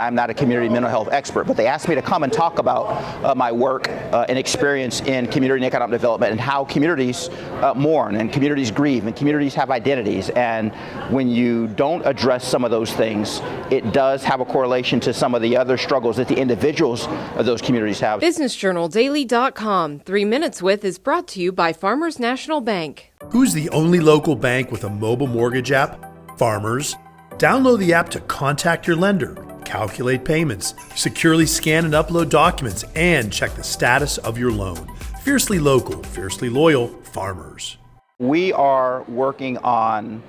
I'm not a community mental health expert, but they asked me to come and talk about my work and experience in community and economic development and how communities mourn and communities grieve and communities have identities. And when you don't address some of those things, it does have a correlation to some of the other struggles that the individuals of those communities have. BusinessJournalDaily.com 3 Minutes With is brought to you by Farmers National Bank. Who's the only local bank with a mobile mortgage app? Farmers. Download the app to contact your lender, calculate payments, securely scan and upload documents, and check the status of your loan. Fiercely local, fiercely loyal, Farmers. We are working on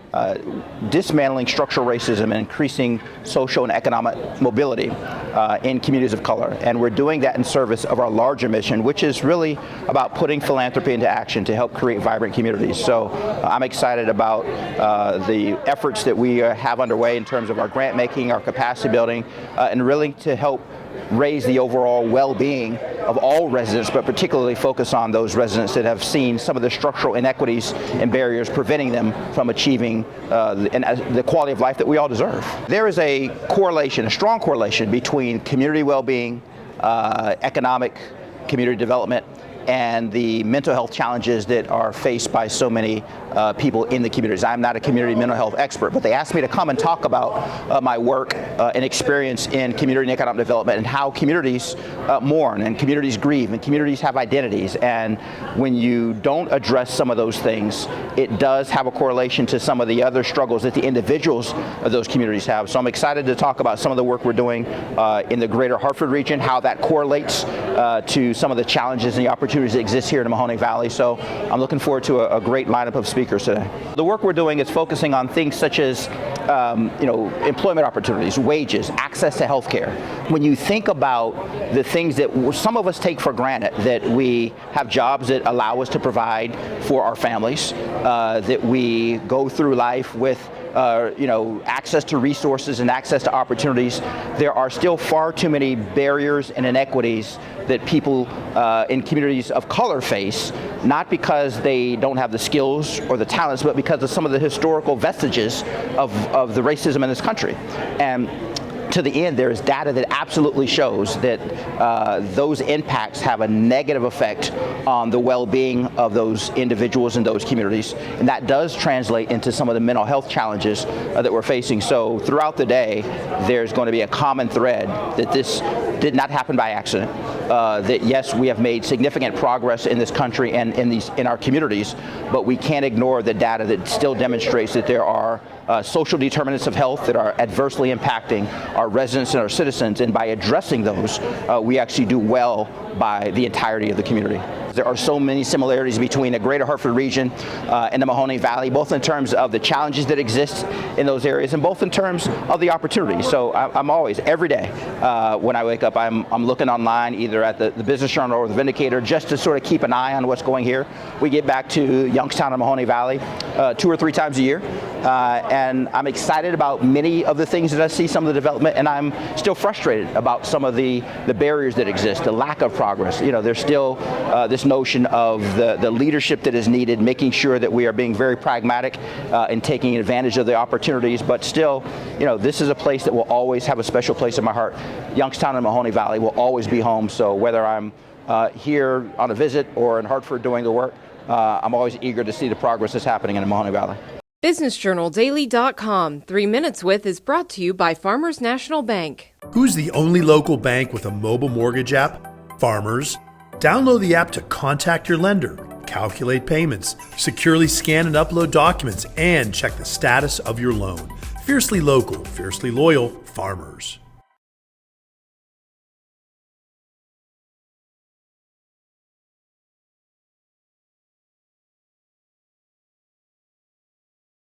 dismantling structural racism and increasing social and economic mobility in communities of color. And we're doing that in service of our larger mission, which is really about putting philanthropy into action to help create vibrant communities. So I'm excited about the efforts that we have underway in terms of our grant making, our capacity building, and really to help raise the overall well-being of all residents, but particularly focus on those residents that have seen some of the structural inequities and barriers preventing them from achieving the quality of life that we all deserve. There is a correlation, a strong correlation between community well-being, economic community development, and the mental health challenges that are faced by so many people in the communities. I'm not a community mental health expert, but they asked me to come and talk about my work and experience in community and economic development and how communities mourn and communities grieve and communities have identities. And when you don't address some of those things, it does have a correlation to some of the other struggles that the individuals of those communities have. So I'm excited to talk about some of the work we're doing in the greater Hartford region, how that correlates to some of the challenges and the opportunities that exist here in the Mahoning Valley. So I'm looking forward to a great lineup of speakers today. The work we're doing is focusing on things such as employment opportunities, wages, access to health care. When you think about the things that some of us take for granted, that we have jobs that allow us to provide for our families, that we go through life with access to resources and access to opportunities, there are still far too many barriers and inequities that people in communities of color face, not because they don't have the skills or the talents, but because of some of the historical vestiges of the racism in this country. And to the end, there is data that absolutely shows that those impacts have a negative effect on the well-being of those individuals in those communities, and that does translate into some of the mental health challenges that we're facing. So throughout the day, there's going to be a common thread that this did not happen by accident. That yes, we have made significant progress in this country and in our communities, but we can't ignore the data that still demonstrates that there are social determinants of health that are adversely impacting our residents and our citizens, and by addressing those, we actually do well by the entirety of the community. There are so many similarities between the greater Hartford region and the Mahoning Valley, both in terms of the challenges that exist in those areas and both in terms of the opportunities. So I'm always, every day, when I wake up, I'm looking online either at the Business Journal or the Vindicator just to sort of keep an eye on what's going here. We get back to Youngstown and Mahoning Valley 2 or 3 times a year, and I'm excited about many of the things that I see, some of the development, and I'm still frustrated about some of the barriers that exist, the lack of progress. There's still this notion of the leadership that is needed, making sure that we are being very pragmatic in taking advantage of the opportunities, but still, this is a place that will always have a special place in my heart. Youngstown and Mahoning Valley will always be home, so whether I'm here on a visit or in Hartford doing the work, I'm always eager to see the progress that's happening in the Mahoning Valley. BusinessJournalDaily.com 3 Minutes With is brought to you by Farmers National Bank. Who's the only local bank with a mobile mortgage app? Farmers. Download the app to contact your lender, calculate payments, securely scan and upload documents, and check the status of your loan. Fiercely local, fiercely loyal, Farmers.